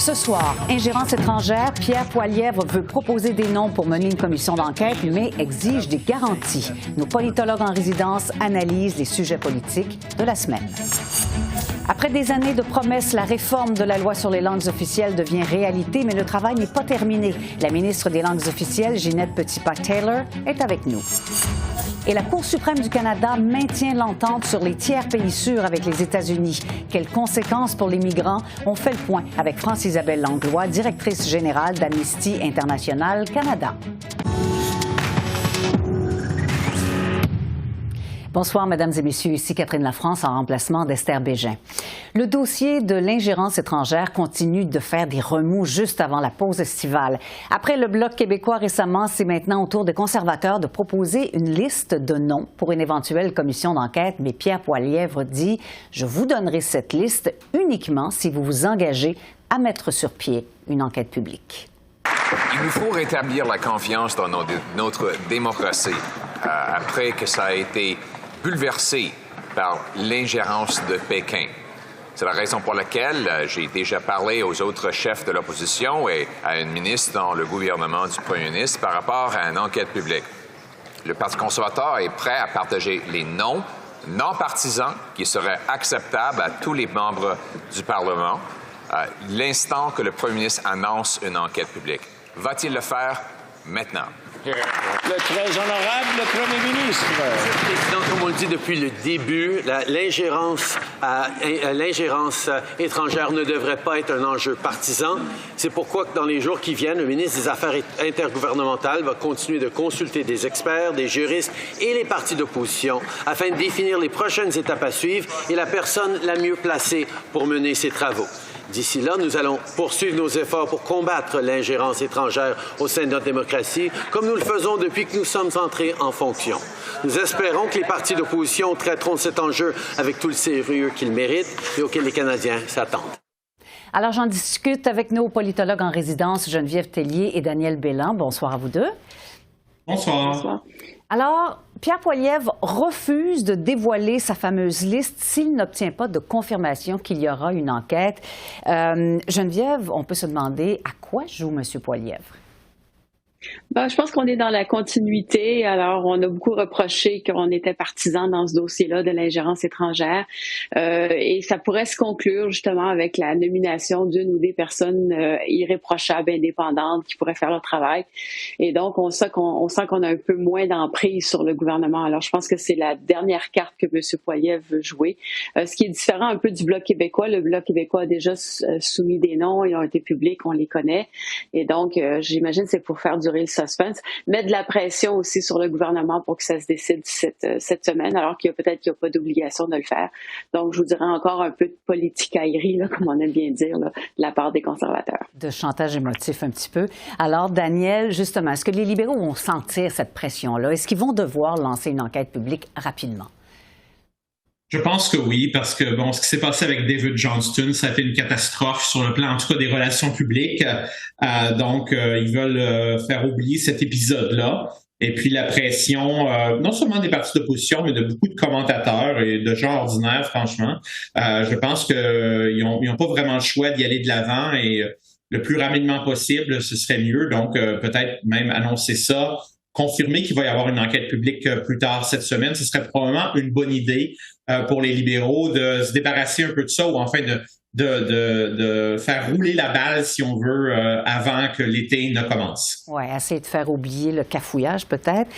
Ce soir, ingérence étrangère, Pierre Poilievre veut proposer des noms pour mener une commission d'enquête, mais exige des garanties. Nos politologues en résidence analysent les sujets politiques de la semaine. Après des années de promesses, la réforme de la loi sur les langues officielles devient réalité, mais le travail n'est pas terminé. La ministre des Langues officielles, Ginette Petitpas-Taylor, est avec nous. Et la Cour suprême du Canada maintient l'entente sur les tiers pays sûrs avec les États-Unis. Quelles conséquences pour les migrants? On fait le point avec France-Isabelle Langlois, directrice générale d'Amnesty International Canada. Bonsoir, Mesdames et Messieurs. Ici Catherine Lafrance en remplacement d'Esther Bégin. Le dossier de l'ingérence étrangère continue de faire des remous juste avant la pause estivale. Après le Bloc québécois récemment, c'est maintenant au tour des conservateurs de proposer une liste de noms pour une éventuelle commission d'enquête. Mais Pierre Poilievre dit « Je vous donnerai cette liste uniquement si vous vous engagez à mettre sur pied une enquête publique. » Il nous faut rétablir la confiance dans notre démocratie après que ça a été bouleversé par l'ingérence de Pékin. C'est la raison pour laquelle j'ai déjà parlé aux autres chefs de l'opposition et à une ministre dans le gouvernement du premier ministre par rapport à une enquête publique. Le Parti conservateur est prêt à partager les noms non partisans qui seraient acceptables à tous les membres du Parlement l'instant que le premier ministre annonce une enquête publique. Va-t-il le faire maintenant? Le très honorable Premier ministre. Monsieur le Président, comme on le dit depuis le début, l'ingérence étrangère ne devrait pas être un enjeu partisan. C'est pourquoi, dans les jours qui viennent, le ministre des Affaires intergouvernementales va continuer de consulter des experts, des juristes et les partis d'opposition afin de définir les prochaines étapes à suivre et la personne la mieux placée pour mener ces travaux. D'ici là, nous allons poursuivre nos efforts pour combattre l'ingérence étrangère au sein de notre démocratie, comme nous le faisons depuis que nous sommes entrés en fonction. Nous espérons que les partis d'opposition traiteront de cet enjeu avec tout le sérieux qu'il mérite et auquel les Canadiens s'attendent. Alors, j'en discute avec nos politologues en résidence, Geneviève Tellier et Daniel Bélan. Bonsoir à vous deux. Bonsoir. Bonsoir. Alors, Pierre Poilievre refuse de dévoiler sa fameuse liste s'il n'obtient pas de confirmation qu'il y aura une enquête. Geneviève, on peut se demander à quoi joue M. Poilievre? Je pense qu'on est dans la continuité. Alors, on a beaucoup reproché qu'on était partisans dans ce dossier-là de l'ingérence étrangère. Et ça pourrait se conclure justement avec la nomination d'une ou des personnes irréprochables, indépendantes, qui pourraient faire leur travail. Et donc, on sent qu'on a un peu moins d'emprise sur le gouvernement. Alors, je pense que c'est la dernière carte que M. Poilievre veut jouer. Ce qui est différent un peu du Bloc québécois. Le Bloc québécois a déjà soumis des noms. Ils ont été publics, on les connaît. Et donc, j'imagine que c'est pour faire durer le suspense, mettre de la pression aussi sur le gouvernement pour que ça se décide cette semaine, alors qu'il y a peut-être qu'il n'y a pas d'obligation de le faire. Donc, je vous dirais encore un peu de politicaillerie, là, comme on aime bien dire, là, de la part des conservateurs. De chantage émotif un petit peu. Alors, Daniel, justement, est-ce que les libéraux vont sentir cette pression-là? Est-ce qu'ils vont devoir lancer une enquête publique rapidement? Je pense que oui, parce que ce qui s'est passé avec David Johnston, ça a été une catastrophe sur le plan, en tout cas, des relations publiques. Donc, ils veulent faire oublier cet épisode-là. Et puis la pression, non seulement des partis d'opposition, mais de beaucoup de commentateurs et de gens ordinaires, franchement. Je pense qu'ils n'ont pas vraiment le choix d'y aller de l'avant et le plus rapidement possible, ce serait mieux. Donc, peut-être même annoncer ça, confirmer qu'il va y avoir une enquête publique plus tard cette semaine. Ce serait probablement une bonne idée pour les libéraux de se débarrasser un peu de ça ou enfin de faire rouler la balle, si on veut, avant que l'été ne commence. Oui, essayer de faire oublier le cafouillage peut-être.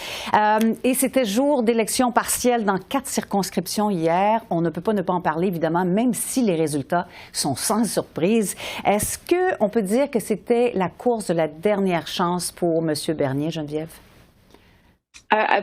Et c'était jour d'élection partielle dans 4 circonscriptions hier. On ne peut pas ne pas en parler, évidemment, même si les résultats sont sans surprise. Est-ce qu'on peut dire que c'était la course de la dernière chance pour M. Bernier, Geneviève?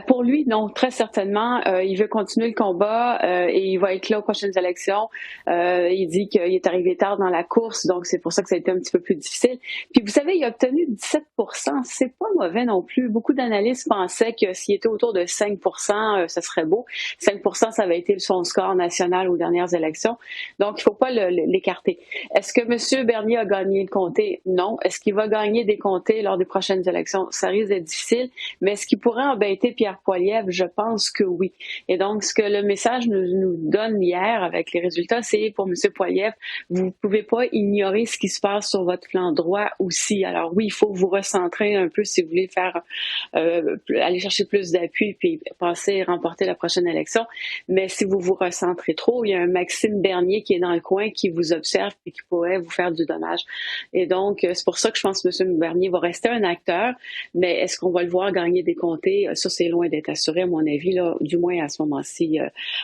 Pour lui, non, très certainement. Il veut continuer le combat et il va être là aux prochaines élections. Il dit qu'il est arrivé tard dans la course, donc c'est pour ça que ça a été un petit peu plus difficile. Puis vous savez, il a obtenu 17 %. C'est pas mauvais non plus. Beaucoup d'analystes pensaient que s'il était autour de 5 %, ça serait beau. 5 % ça avait été son score national aux dernières élections. Donc, il faut pas l'écarter. Est-ce que M. Bernier a gagné le comté? Non. Est-ce qu'il va gagner des comtés lors des prochaines élections? Ça risque d'être difficile. Mais est-ce qu'il pourrait embêter été Pierre Poilievre? Je pense que oui. Et donc, ce que le message nous donne hier avec les résultats, c'est pour M. Poilievre, vous ne pouvez pas ignorer ce qui se passe sur votre flanc droit aussi. Alors oui, il faut vous recentrer un peu si vous voulez faire aller chercher plus d'appui puis passer et remporter la prochaine élection. Mais si vous vous recentrez trop, il y a un Maxime Bernier qui est dans le coin, qui vous observe et qui pourrait vous faire du dommage. Et donc, c'est pour ça que je pense que M. Bernier va rester un acteur, mais est-ce qu'on va le voir gagner des comtés? Ça, c'est loin d'être assuré, à mon avis, là, du moins à ce moment-ci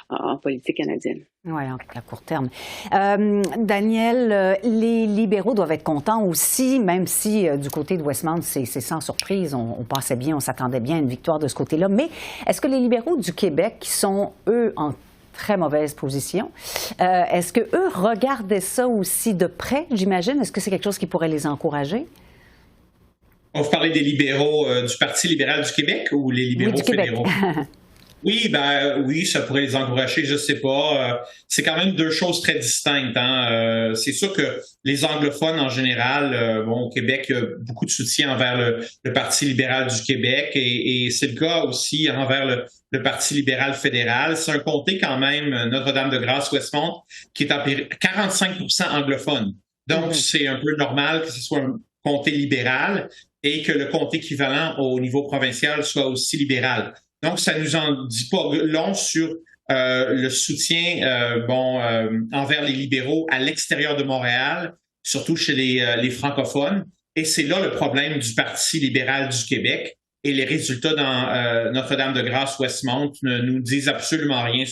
en politique canadienne. Oui, à court terme. Daniel, les libéraux doivent être contents aussi, même si du côté de Westmount, c'est sans surprise. On pensait bien, on s'attendait bien à une victoire de ce côté-là. Mais est-ce que les libéraux du Québec, qui sont, eux, en très mauvaise position, est-ce qu'eux regardaient ça aussi de près, j'imagine? Est-ce que c'est quelque chose qui pourrait les encourager? On vous parlait des libéraux du Parti libéral du Québec ou les libéraux fédéraux? Oui, ça pourrait les encourager, je sais pas. C'est quand même deux choses très distinctes. Hein. C'est sûr que les anglophones en général, au Québec, il y a beaucoup de soutien envers le Parti libéral du Québec et c'est le cas aussi envers le Parti libéral fédéral. C'est un comté quand même, Notre-Dame-de-Grâce-Westmount, qui est en 45% anglophone. Donc, c'est un peu normal que ce soit un comté libéral et que le comté équivalent au niveau provincial soit aussi libéral. Donc, ça nous en dit pas long sur le soutien envers les libéraux à l'extérieur de Montréal, surtout chez les francophones. Et c'est là le problème du Parti libéral du Québec. Et les résultats dans Notre-Dame-de-Grâce-Westmount ne nous disent absolument rien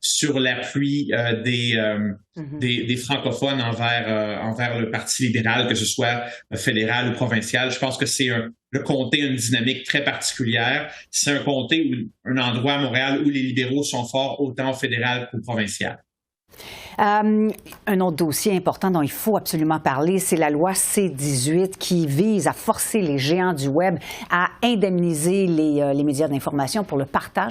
sur l'appui des francophones envers le Parti libéral, que ce soit fédéral ou provincial. Je pense que c'est le comté a une dynamique très particulière. C'est un comté un endroit à Montréal où les libéraux sont forts autant au fédéral qu'au provincial. Un autre dossier important dont il faut absolument parler, c'est la loi C-18 qui vise à forcer les géants du Web à indemniser les médias d'information pour le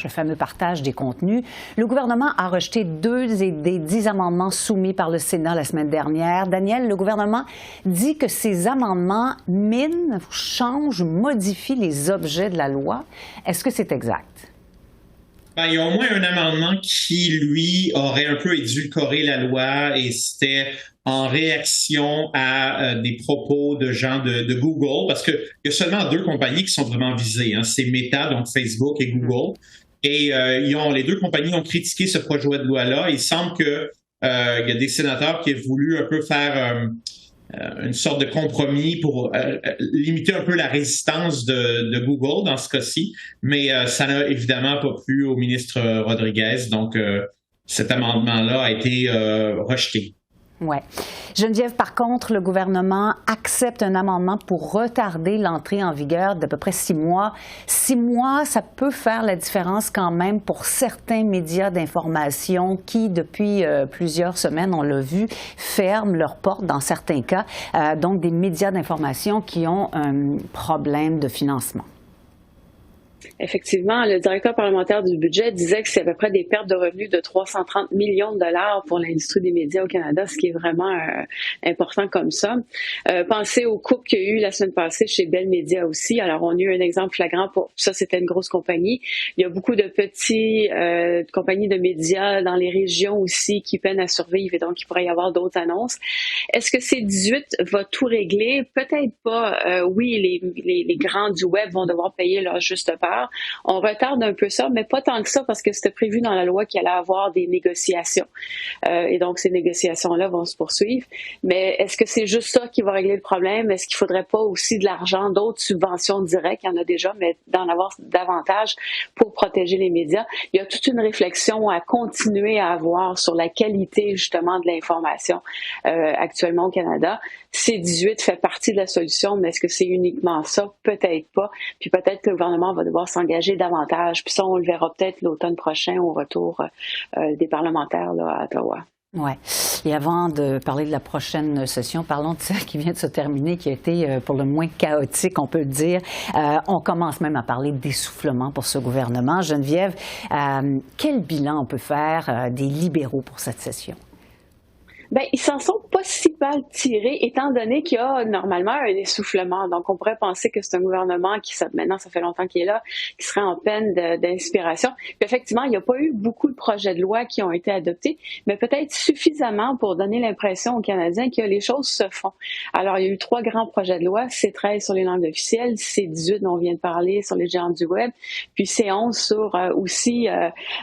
fameux partage des contenus. Le gouvernement a rejeté 2 des 10 amendements soumis par le Sénat la semaine dernière. Daniel, le gouvernement dit que ces amendements minent, changent, modifient les objets de la loi. Est-ce que c'est exact? Il y a au moins un amendement qui, lui, aurait un peu édulcoré la loi et c'était en réaction à des propos de gens de Google, parce qu'il y a seulement 2 compagnies qui sont vraiment visées. Hein. C'est Meta, donc Facebook, et Google. Et les 2 compagnies ont critiqué ce projet de loi-là. Il semble qu'il y a des sénateurs qui ont voulu un peu faire une sorte de compromis pour limiter un peu la résistance de Google dans ce cas-ci, mais ça n'a évidemment pas plu au ministre Rodriguez, donc cet amendement-là a été rejeté. Oui. Geneviève, par contre, le gouvernement accepte un amendement pour retarder l'entrée en vigueur d'à peu près 6 mois. 6 mois, ça peut faire la différence quand même pour certains médias d'information qui, depuis plusieurs semaines, on l'a vu, ferment leurs portes dans certains cas. Donc, des médias d'information qui ont un problème de financement. Effectivement, le directeur parlementaire du budget disait que c'est à peu près des pertes de revenus de 330 millions de dollars pour l'industrie des médias au Canada, ce qui est vraiment important comme ça. Pensez aux coupes qu'il y a eu la semaine passée chez Bell Media aussi. Alors, on a eu un exemple flagrant pour ça, c'était une grosse compagnie. Il y a beaucoup de petites compagnies de médias dans les régions aussi qui peinent à survivre et donc il pourrait y avoir d'autres annonces. Est-ce que ces 18 va tout régler? Peut-être pas. Oui, les grands du web vont devoir payer leur juste part. On retarde un peu ça, mais pas tant que ça parce que c'était prévu dans la loi qu'il allait avoir des négociations. Et donc, ces négociations-là vont se poursuivre. Mais est-ce que c'est juste ça qui va régler le problème? Est-ce qu'il ne faudrait pas aussi de l'argent, d'autres subventions directes? Il y en a déjà, mais d'en avoir davantage pour protéger les médias. Il y a toute une réflexion à continuer à avoir sur la qualité, justement, de l'information actuellement au Canada. C-18 fait partie de la solution, mais est-ce que c'est uniquement ça? Peut-être pas. Puis peut-être que le gouvernement va devoir s'engager davantage. Puis ça, on le verra peut-être l'automne prochain au retour des parlementaires là, à Ottawa. Oui. Et avant de parler de la prochaine session, parlons de celle qui vient de se terminer, qui a été pour le moins chaotique, on peut le dire. On commence même à parler d'essoufflement pour ce gouvernement. Geneviève, quel bilan on peut faire des libéraux pour cette session? Bien, ils s'en sont pas si mal tirés, étant donné qu'il y a normalement un essoufflement. Donc, on pourrait penser que c'est un gouvernement maintenant, ça fait longtemps qu'il est là, qui serait en peine d'inspiration. Puis, effectivement, il n'y a pas eu beaucoup de projets de loi qui ont été adoptés, mais peut-être suffisamment pour donner l'impression aux Canadiens que les choses se font. Alors, il y a eu 3 grands projets de loi, C13 sur les langues officielles, C18 dont on vient de parler sur les géants du web, puis C11 sur aussi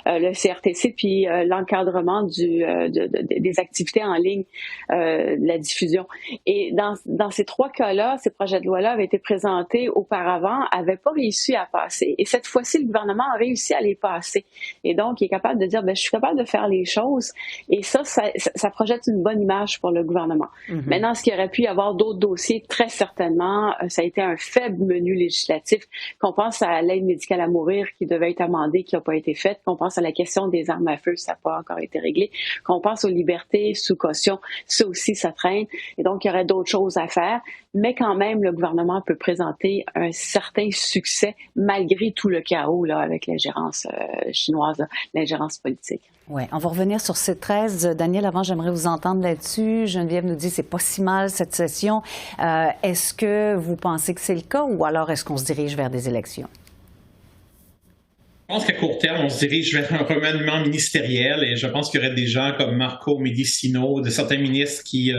le CRTC, puis l'encadrement des activités en ligne, la diffusion. Et dans ces 3 cas-là, ces projets de loi-là avaient été présentés auparavant, n'avaient pas réussi à passer. Et cette fois-ci, le gouvernement a réussi à les passer. Et donc, il est capable de dire, je suis capable de faire les choses. Et ça projette une bonne image pour le gouvernement. Mm-hmm. Maintenant, est-ce qu'il aurait pu y avoir d'autres dossiers? Très certainement. Ça a été un faible menu législatif. Qu'on pense à l'aide médicale à mourir qui devait être amendée, qui n'a pas été faite. Qu'on pense à la question des armes à feu, ça n'a pas encore été réglé. Qu'on pense aux libertés sous caution, ça aussi, ça traîne. Et donc, il y aurait d'autres choses à faire. Mais quand même, le gouvernement peut présenter un certain succès malgré tout le chaos là, avec l'ingérence chinoise, l'ingérence politique. Oui, on va revenir sur C13. Daniel, avant, j'aimerais vous entendre là-dessus. Geneviève nous dit que c'est pas si mal cette session. Est-ce que vous pensez que c'est le cas ou alors est-ce qu'on se dirige vers des élections? Je pense qu'à court terme, on se dirige vers un remaniement ministériel et je pense qu'il y aurait des gens comme Marco Medicino, de certains ministres qui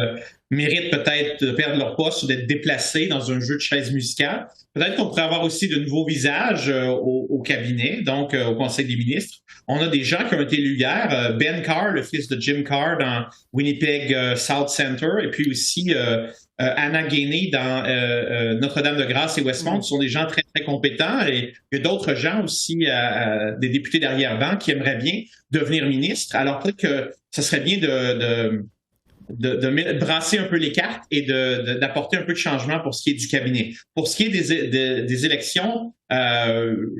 méritent peut-être de perdre leur poste ou d'être déplacés dans un jeu de chaises musicales. Peut-être qu'on pourrait avoir aussi de nouveaux visages au cabinet, donc au Conseil des ministres. On a des gens qui ont été élus hier. Ben Carr, le fils de Jim Carr dans Winnipeg South Center, et puis aussi Anna Gainey dans Notre-Dame-de-Grâce et Westmount. Ce sont des gens très, très compétents. Et il y a d'autres gens aussi, des députés d'arrière-ban, qui aimeraient bien devenir ministres. Alors peut-être que ce serait bien de brasser un peu les cartes et d'apporter un peu de changement pour ce qui est du cabinet. Pour ce qui est des élections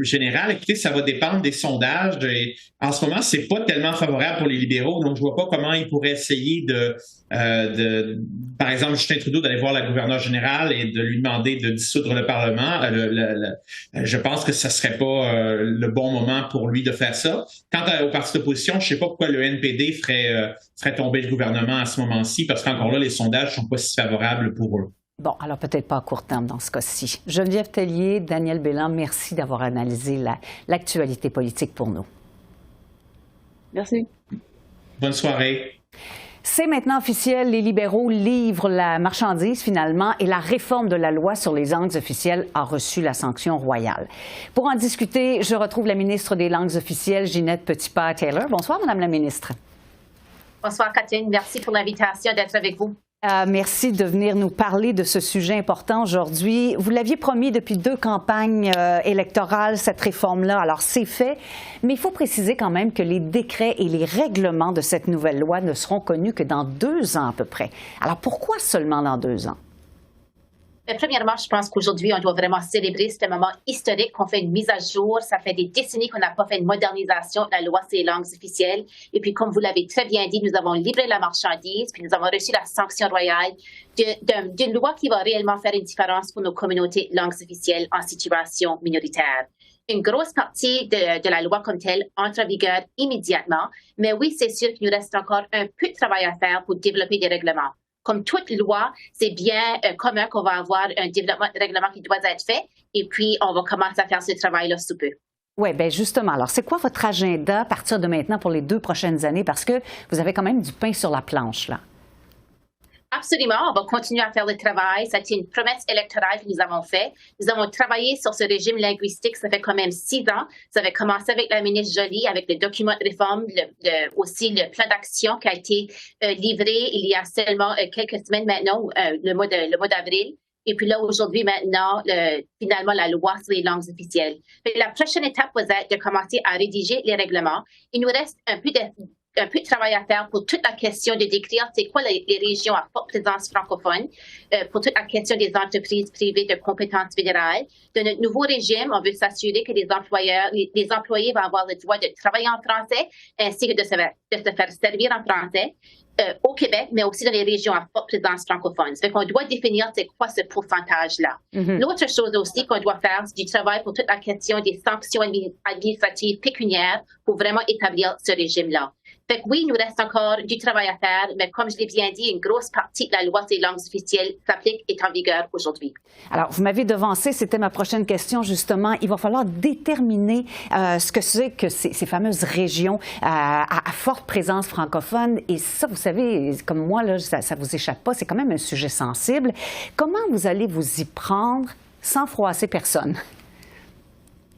générales, écoutez, ça va dépendre des sondages. Et en ce moment, c'est pas tellement favorable pour les libéraux, donc je vois pas comment ils pourraient essayer par exemple, Justin Trudeau d'aller voir la gouverneure générale et de lui demander de dissoudre le Parlement. Je pense que ça serait pas le bon moment pour lui de faire ça. Quant au parti d'opposition, je sais pas pourquoi le NPD ferait tomber le gouvernement à ce moment-ci, parce qu'encore là, les sondages sont pas si favorables pour eux. Bon, alors peut-être pas à court terme dans ce cas-ci. Geneviève Tellier, Daniel Bélan, merci d'avoir analysé l'actualité politique pour nous. Merci. Bonne soirée. C'est maintenant officiel, les libéraux livrent la marchandise finalement et la réforme de la loi sur les langues officielles a reçu la sanction royale. Pour en discuter, je retrouve la ministre des Langues officielles, Ginette Petitpas-Taylor. Bonsoir, Madame la ministre. Bonsoir, Catherine. Merci pour l'invitation d'être avec vous. Merci de venir nous parler de ce sujet important aujourd'hui. Vous l'aviez promis depuis 2 campagnes électorales, cette réforme-là. Alors, c'est fait, mais il faut préciser quand même que les décrets et les règlements de cette nouvelle loi ne seront connus que dans 2 ans à peu près. Alors, pourquoi seulement dans 2 ans? Premièrement, je pense qu'aujourd'hui, on doit vraiment célébrer ce moment historique qu'on fait une mise à jour. Ça fait des décennies qu'on n'a pas fait une modernisation de la loi sur les langues officielles. Et puis, comme vous l'avez très bien dit, nous avons livré la marchandise, puis nous avons reçu la sanction royale d'une loi qui va réellement faire une différence pour nos communautés langues officielles en situation minoritaire. Une grosse partie de la loi comme telle entre en vigueur immédiatement. Mais oui, c'est sûr qu'il nous reste encore un peu de travail à faire pour développer des règlements. Comme toute loi, c'est bien commun qu'on va avoir un développement de règlement qui doit être fait et puis on va commencer à faire ce travail-là sous peu. Oui, bien justement. Alors, c'est quoi votre agenda à partir de maintenant pour les 2 prochaines années? Parce que vous avez quand même du pain sur la planche, là. Absolument, on va continuer à faire le travail. C'était une promesse électorale que nous avons faite. Nous avons travaillé sur ce régime linguistique, ça fait quand même 6 ans. Ça avait commencé avec la ministre Joly, avec le document de réforme, aussi le plan d'action qui a été livré il y a seulement quelques semaines maintenant, le mois d'avril. Et puis là, aujourd'hui, maintenant, finalement, la loi sur les langues officielles. La prochaine étape va être de commencer à rédiger les règlements. Il nous reste un peu de travail à faire pour toute la question de décrire c'est quoi les régions à forte présence francophone, pour toute la question des entreprises privées de compétences fédérales. De notre nouveau régime, on veut s'assurer que les employés vont avoir le droit de travailler en français ainsi que de se faire servir en français au Québec, mais aussi dans les régions à forte présence francophone. Ça fait qu'on doit définir c'est quoi ce pourcentage-là. Mm-hmm. L'autre chose aussi qu'on doit faire, c'est du travail pour toute la question des sanctions administratives pécuniaires pour vraiment établir ce régime-là. Fait que oui, il nous reste encore du travail à faire, mais comme je l'ai bien dit, une grosse partie de la loi des langues officielles s'applique et est en vigueur aujourd'hui. Alors, vous m'avez devancé, c'était ma prochaine question, justement. Il va falloir déterminer ce que c'est que ces fameuses régions à forte présence francophone. Et ça, vous savez, comme moi, là, ça vous échappe pas, c'est quand même un sujet sensible. Comment vous allez vous y prendre sans froisser personne?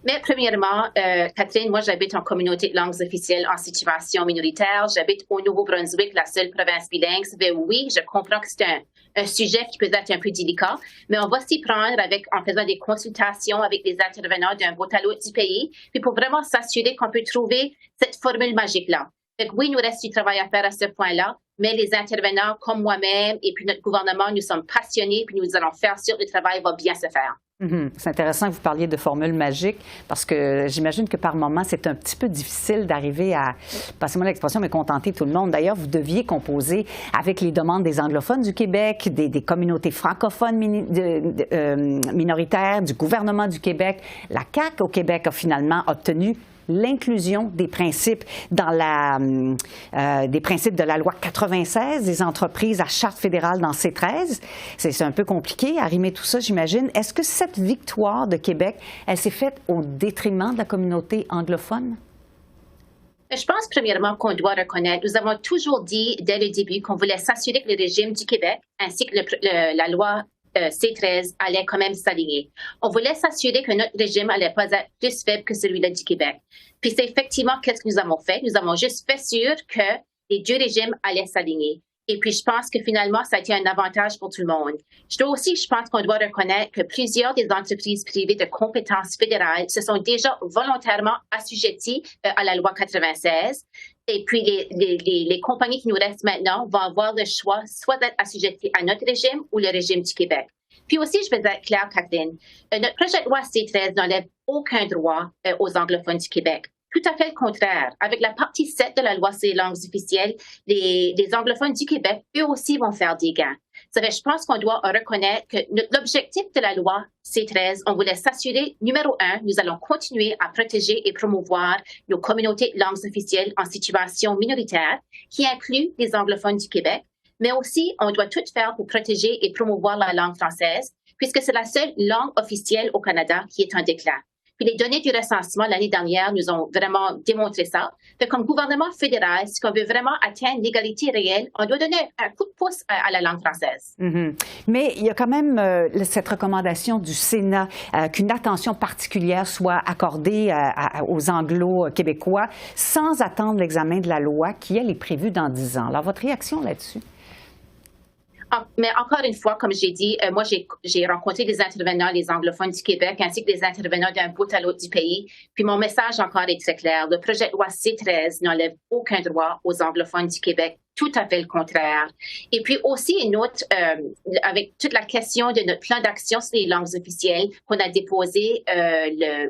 Mais premièrement, Catherine, moi j'habite en communauté de langues officielles en situation minoritaire. J'habite au Nouveau-Brunswick, la seule province bilingue. Oui, je comprends que c'est un sujet qui peut être un peu délicat, mais on va s'y prendre en faisant des consultations avec les intervenants d'un bout à l'autre du pays, puis pour vraiment s'assurer qu'on peut trouver cette formule magique-là. Fait que oui, il nous reste du travail à faire à ce point-là, mais les intervenants comme moi-même et puis notre gouvernement, nous sommes passionnés, puis nous allons faire sûr que le travail va bien se faire. C'est intéressant que vous parliez de formule magique parce que j'imagine que par moment, c'est un petit peu difficile d'arriver à, passez-moi l'expression, mais contenter tout le monde. D'ailleurs, vous deviez composer avec les demandes des anglophones du Québec, des communautés francophones minoritaires, du gouvernement du Québec. La CAQ au Québec a finalement obtenu l'inclusion des principes des principes de la loi 96 des entreprises à charte fédérale dans C13. C'est un peu compliqué à rimer tout ça, j'imagine. Est-ce que cette victoire de Québec, elle s'est faite au détriment de la communauté anglophone? Je pense premièrement qu'on doit reconnaître, nous avons toujours dit dès le début qu'on voulait s'assurer que le régime du Québec ainsi que la loi C13 allait quand même s'aligner. On voulait s'assurer que notre régime allait pas être plus faible que celui-là du Québec. Puis c'est effectivement qu'est-ce que nous avons fait. Nous avons juste fait sûr que les deux régimes allaient s'aligner. Et puis je pense que finalement, ça a été un avantage pour tout le monde. Je pense qu'on doit reconnaître que plusieurs des entreprises privées de compétences fédérales se sont déjà volontairement assujetties à la loi 96. Et puis, les compagnies qui nous restent maintenant vont avoir le choix soit d'être assujetties à notre régime ou le régime du Québec. Puis aussi, je vais être claire, Catherine, notre projet de loi C13 n'enlève aucun droit aux anglophones du Québec. Tout à fait le contraire. Avec la partie 7 de la loi sur les langues officielles, les anglophones du Québec, eux aussi, vont faire des gains. Je pense qu'on doit reconnaître que l'objectif de la loi C13, on voulait s'assurer, numéro 1, nous allons continuer à protéger et promouvoir nos communautés de langues officielles en situation minoritaire, qui inclut les anglophones du Québec, mais aussi, on doit tout faire pour protéger et promouvoir la langue française, puisque c'est la seule langue officielle au Canada qui est en déclin. Puis les données du recensement l'année dernière nous ont vraiment démontré ça. Donc, comme gouvernement fédéral, si on veut vraiment atteindre l'égalité réelle, on doit donner un coup de pouce à la langue française. Mais il y a quand même cette recommandation du Sénat qu'une attention particulière soit accordée aux Anglo-Québécois sans attendre l'examen de la loi qui, elle, est prévue dans 10 ans. Alors, votre réaction là-dessus? Mais encore une fois, comme j'ai dit, moi, j'ai rencontré des intervenants, les anglophones du Québec, ainsi que des intervenants d'un bout à l'autre du pays. Puis mon message encore est très clair. Le projet de loi C13 n'enlève aucun droit aux anglophones du Québec. Tout à fait le contraire. Et puis aussi, une autre, avec toute la question de notre plan d'action sur les langues officielles qu'on a déposé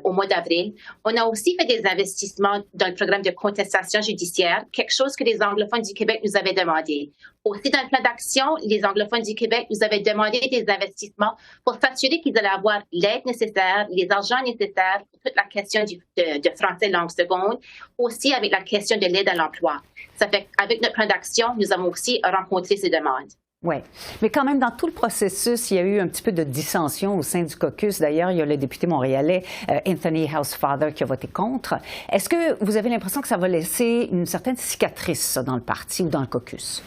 au mois d'avril, on a aussi fait des investissements dans le programme de contestation judiciaire, quelque chose que les anglophones du Québec nous avaient demandé. Aussi, dans le plan d'action, les anglophones du Québec nous avaient demandé des investissements pour s'assurer qu'ils allaient avoir l'aide nécessaire, les argents nécessaires pour toute la question de français langue seconde, aussi avec la question de l'aide à l'emploi. Ça fait qu'avec notre plan d'action, nous avons aussi rencontré ces demandes. Oui, mais quand même, dans tout le processus, il y a eu un petit peu de dissension au sein du caucus. D'ailleurs, il y a le député montréalais Anthony Housefather qui a voté contre. Est-ce que vous avez l'impression que ça va laisser une certaine cicatrice, ça, dans le parti ou dans le caucus?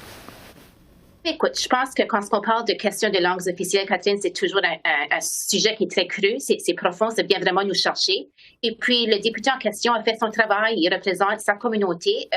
Écoute, je pense que quand on parle de questions de langues officielles, Catherine, c'est toujours un sujet qui est très cru, c'est profond, ça vient vraiment nous chercher. Et puis, le député en question a fait son travail, il représente sa communauté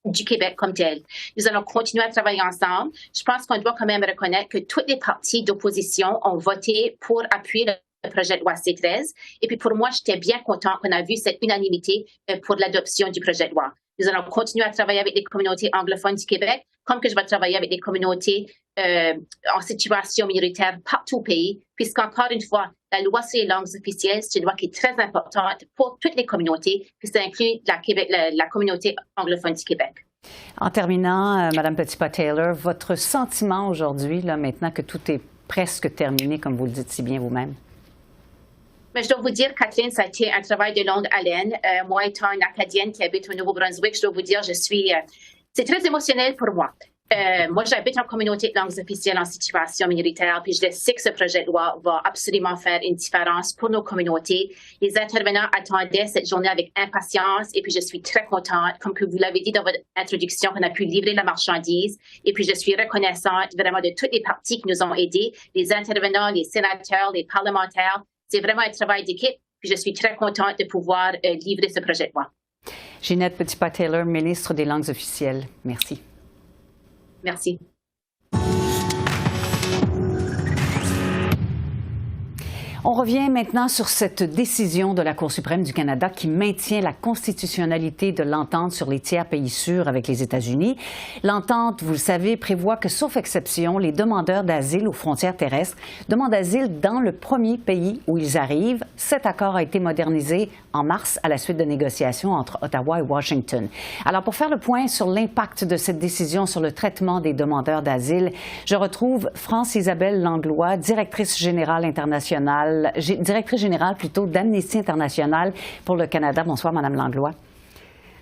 du Québec comme tel. Nous allons continuer à travailler ensemble. Je pense qu'on doit quand même reconnaître que toutes les partis d'opposition ont voté pour appuyer le projet de loi C13. Et puis pour moi, j'étais bien content qu'on a vu cette unanimité pour l'adoption du projet de loi. Nous allons continuer à travailler avec les communautés anglophones du Québec, comme que je vais travailler avec les communautés en situation minoritaire partout au pays, puisqu'encore une fois, la loi sur les langues officielles, c'est une loi qui est très importante pour toutes les communautés, puis ça inclut la communauté anglophone du Québec. En terminant, Mme Petitpas-Taylor, votre sentiment aujourd'hui, là, maintenant que tout est presque terminé, comme vous le dites si bien vous-même? Mais je dois vous dire, Catherine, ça a été un travail de longue haleine. Moi, étant une Acadienne qui habite au Nouveau-Brunswick, je dois vous dire, je suis C'est très émotionnel pour moi. Moi, j'habite en communauté de langues officielles en situation minoritaire, puis je sais que ce projet de loi va absolument faire une différence pour nos communautés. Les intervenants attendaient cette journée avec impatience, et puis je suis très contente, comme que vous l'avez dit dans votre introduction, qu'on a pu livrer la marchandise, et puis je suis reconnaissante vraiment de toutes les parties qui nous ont aidés, les intervenants, les sénateurs, les parlementaires. C'est vraiment un travail d'équipe, puis je suis très contente de pouvoir livrer ce projet de loi. Ginette Petitpas-Taylor, ministre des Langues officielles. Merci. Merci. On revient maintenant sur cette décision de la Cour suprême du Canada qui maintient la constitutionnalité de l'entente sur les tiers pays sûrs avec les États-Unis. L'entente, vous le savez, prévoit que, sauf exception, les demandeurs d'asile aux frontières terrestres demandent asile dans le premier pays où ils arrivent. Cet accord a été modernisé en mars à la suite de négociations entre Ottawa et Washington. Alors, pour faire le point sur l'impact de cette décision sur le traitement des demandeurs d'asile, je retrouve France-Isabelle Langlois, directrice générale d'Amnesty International pour le Canada. Bonsoir, Madame Langlois.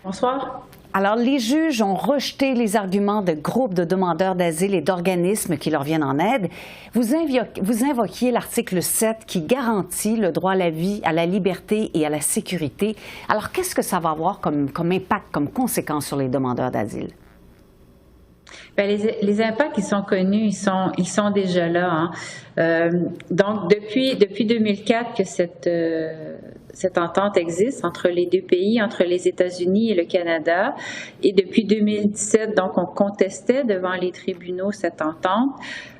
Bonsoir. Alors, les juges ont rejeté les arguments de groupes de demandeurs d'asile et d'organismes qui leur viennent en aide. Vous invoquiez l'article 7 qui garantit le droit à la vie, à la liberté et à la sécurité. Alors, qu'est-ce que ça va avoir comme impact, comme conséquence sur les demandeurs d'asile? Bien, les impacts, ils sont connus, ils sont déjà là. Donc, depuis 2004 que cette entente existe entre les deux pays, entre les États-Unis et le Canada, et depuis 2017, donc, on contestait devant les tribunaux cette entente.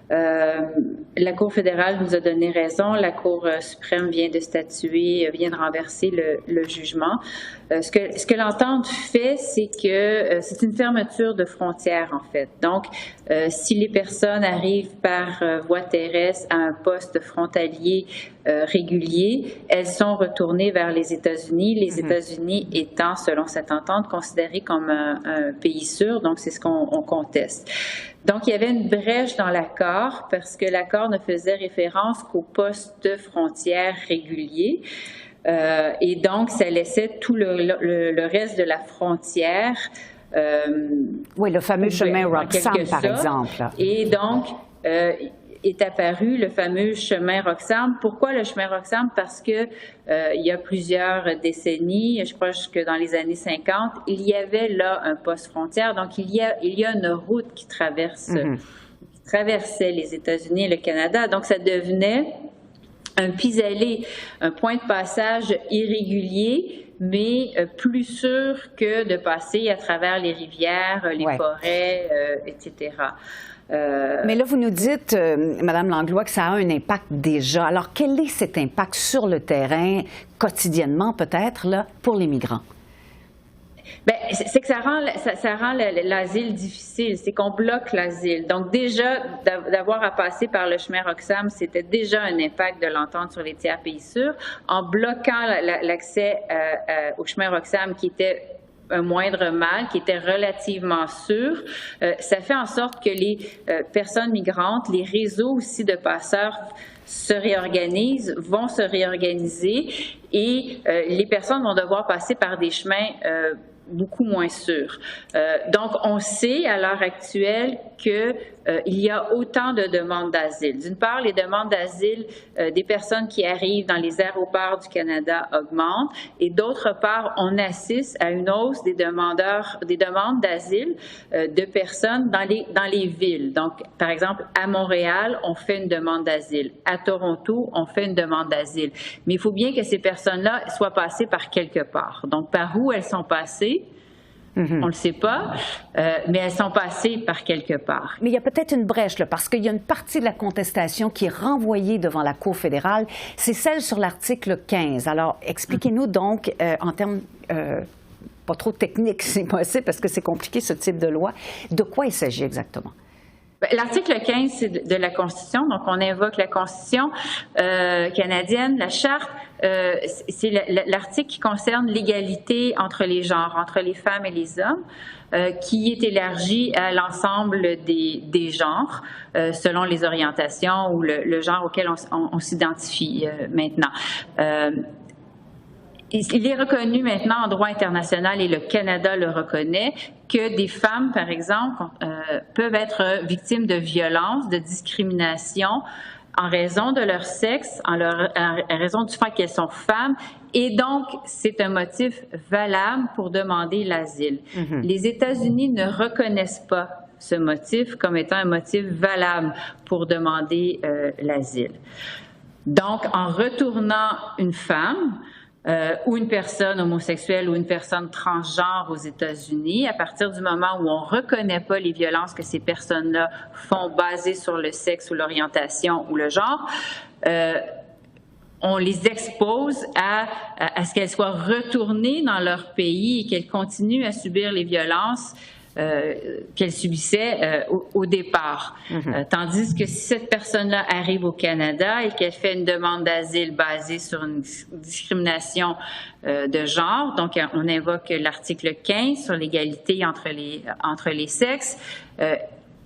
La Cour fédérale nous a donné raison. La Cour suprême vient de statuer, vient de renverser le jugement. Ce que l'entente fait, c'est que c'est une fermeture de frontières, en fait. Donc, si les personnes arrivent par voie terrestre à un poste frontalier régulier, elles sont retournées vers les États-Unis. Les États-Unis étant, selon cette entente, considérés comme un pays sûr. Donc, c'est ce qu'on conteste. Donc, il y avait une brèche dans l'accord parce que l'accord ne faisait référence qu'aux postes frontières réguliers. Et donc, ça laissait tout le reste de la frontière. Oui, le fameux chemin Roxham, par exemple. Et donc, est apparu le fameux chemin Roxham. Pourquoi le chemin Roxham? Parce que il y a plusieurs décennies, je crois que dans les années 50, il y avait là un poste frontière. Donc, il y a une route qui traversait les États-Unis et le Canada. Donc, ça devenait un pis-aller, un point de passage irrégulier, mais plus sûr que de passer à travers les rivières, les forêts, etc. Mais là, vous nous dites, Madame Langlois, que ça a un impact déjà. Alors, quel est cet impact sur le terrain, quotidiennement peut-être, là, pour les migrants? Bien, c'est que ça rend l'asile difficile, c'est qu'on bloque l'asile. Donc déjà, d'avoir à passer par le chemin Roxham, c'était déjà un impact de l'entente sur les tiers pays sûrs. En bloquant l'accès au chemin Roxham, qui était un moindre mal, qui était relativement sûr, ça fait en sorte que les personnes migrantes, les réseaux aussi de passeurs se réorganisent, vont se réorganiser et les personnes vont devoir passer par des chemins beaucoup moins sûrs. Donc, on sait à l'heure actuelle qu'il y a autant de demandes d'asile. D'une part, les demandes d'asile des personnes qui arrivent dans les aéroports du Canada augmentent et d'autre part, on assiste à une hausse des demandes d'asile de personnes dans les villes. Donc, par exemple, à Montréal, on fait une demande d'asile. À Toronto, on fait une demande d'asile. Mais il faut bien que ces personnes-là soient passées par quelque part. Donc, par où elles sont passées? On ne le sait pas, mais elles sont passées par quelque part. Mais il y a peut-être une brèche, là, parce qu'il y a une partie de la contestation qui est renvoyée devant la Cour fédérale. C'est celle sur l'article 15. Alors, expliquez-nous donc, en termes pas trop techniques, si possible, parce que c'est compliqué ce type de loi, de quoi il s'agit exactement? L'article 15, c'est de la Constitution, donc on invoque la Constitution canadienne, la Charte. C'est l'article qui concerne l'égalité entre les genres, entre les femmes et les hommes, qui est élargi à l'ensemble des genres, selon les orientations ou le genre auquel on s'identifie maintenant. il est reconnu maintenant en droit international, et le Canada le reconnaît, que des femmes, par exemple, peuvent être victimes de violences, de discrimination en raison de leur sexe, en raison du fait qu'elles sont femmes, et donc c'est un motif valable pour demander l'asile. Les États-Unis ne reconnaissent pas ce motif comme étant un motif valable pour demander l'asile. Donc, en retournant une femme ou une personne homosexuelle ou une personne transgenre aux États-Unis, à partir du moment où on ne reconnaît pas les violences que ces personnes-là font basées sur le sexe ou l'orientation ou le genre, on les expose à ce qu'elles soient retournées dans leur pays et qu'elles continuent à subir les violences qu'elle subissait au départ. Tandis que si cette personne-là arrive au Canada et qu'elle fait une demande d'asile basée sur une discrimination de genre, donc on invoque l'article 15 sur l'égalité entre les sexes,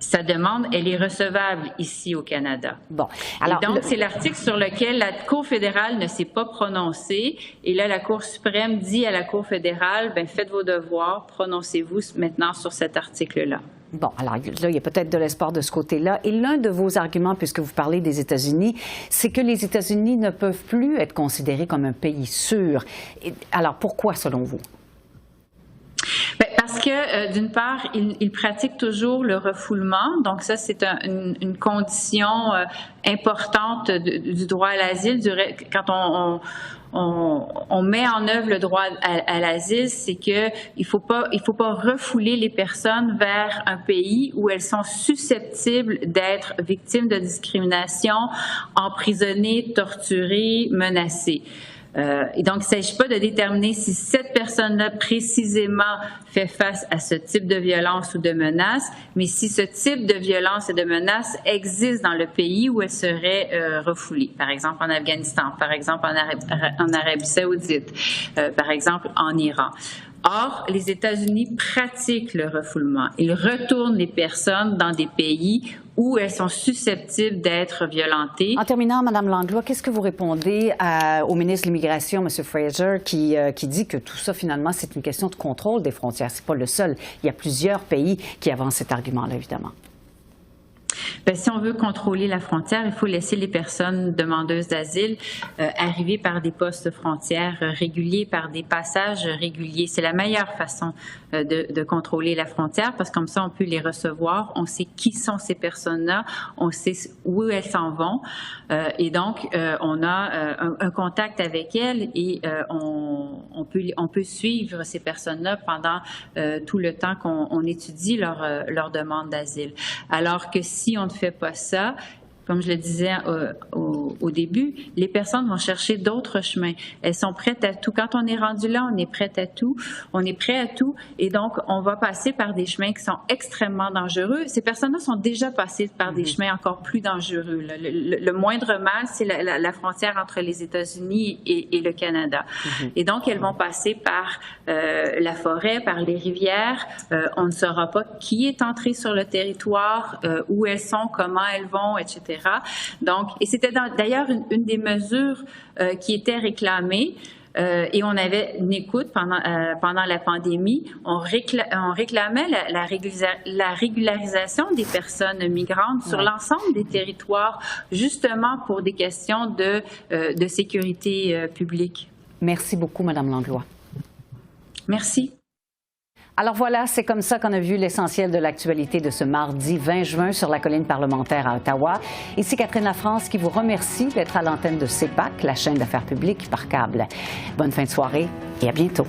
sa demande, elle est recevable ici au Canada. Bon, alors, et donc, c'est l'article sur lequel la Cour fédérale ne s'est pas prononcée. Et là, la Cour suprême dit à la Cour fédérale, bien, faites vos devoirs, prononcez-vous maintenant sur cet article-là. Bon, alors là, il y a peut-être de l'espoir de ce côté-là. Et l'un de vos arguments, puisque vous parlez des États-Unis, c'est que les États-Unis ne peuvent plus être considérés comme un pays sûr. Alors, pourquoi, selon vous? Parce que, d'une part, ils pratiquent toujours le refoulement. Donc ça, c'est une condition importante du droit à l'asile. Quand on met en œuvre le droit à l'asile, c'est qu'il faut pas refouler les personnes vers un pays où elles sont susceptibles d'être victimes de discrimination, emprisonnées, torturées, menacées. Et donc, il ne s'agit pas de déterminer si cette personne-là précisément fait face à ce type de violence ou de menace, mais si ce type de violence et de menace existe dans le pays où elle serait refoulée. Par exemple, en Afghanistan, par exemple, en Arabie Saoudite, par exemple, en Iran. Or, les États-Unis pratiquent le refoulement. Ils retournent les personnes dans des pays où elles sont susceptibles d'être violentées. En terminant, Mme Langlois, qu'est-ce que vous répondez au ministre de l'Immigration, M. Fraser, qui dit que tout ça, finalement, c'est une question de contrôle des frontières? C'est pas le seul. Il y a plusieurs pays qui avancent cet argument-là, évidemment. Bien, si on veut contrôler la frontière, il faut laisser les personnes demandeuses d'asile arriver par des postes frontières réguliers, par des passages réguliers. C'est la meilleure façon de contrôler la frontière, parce que comme ça, on peut les recevoir, on sait qui sont ces personnes-là, on sait où elles s'en vont, et donc on a un contact avec elles et on peut suivre ces personnes-là pendant tout le temps qu'on étudie leur demande d'asile. Alors que si on ne fait pas ça, comme je le disais au début, les personnes vont chercher d'autres chemins. Elles sont prêtes à tout. Quand on est rendu là, on est prêt à tout. On est prêt à tout. Et donc, on va passer par des chemins qui sont extrêmement dangereux. Ces personnes-là sont déjà passées par des chemins encore plus dangereux. Le moindre mal, c'est la frontière entre les États-Unis et le Canada. Et donc, elles vont passer par la forêt, par les rivières. On ne saura pas qui est entré sur le territoire, où elles sont, comment elles vont, etc. Donc, et c'était d'ailleurs une des mesures qui était réclamée. Et on avait une écoute pendant la pandémie. On réclamait la régularisation des personnes migrantes sur l'ensemble des territoires, justement pour des questions de sécurité publique. Merci beaucoup, Mme Langlois. Merci. Alors voilà, c'est comme ça qu'on a vu l'essentiel de l'actualité de ce mardi 20 juin sur la colline parlementaire à Ottawa. Ici Catherine Lafrance qui vous remercie d'être à l'antenne de CEPAC, la chaîne d'affaires publiques par câble. Bonne fin de soirée et à bientôt.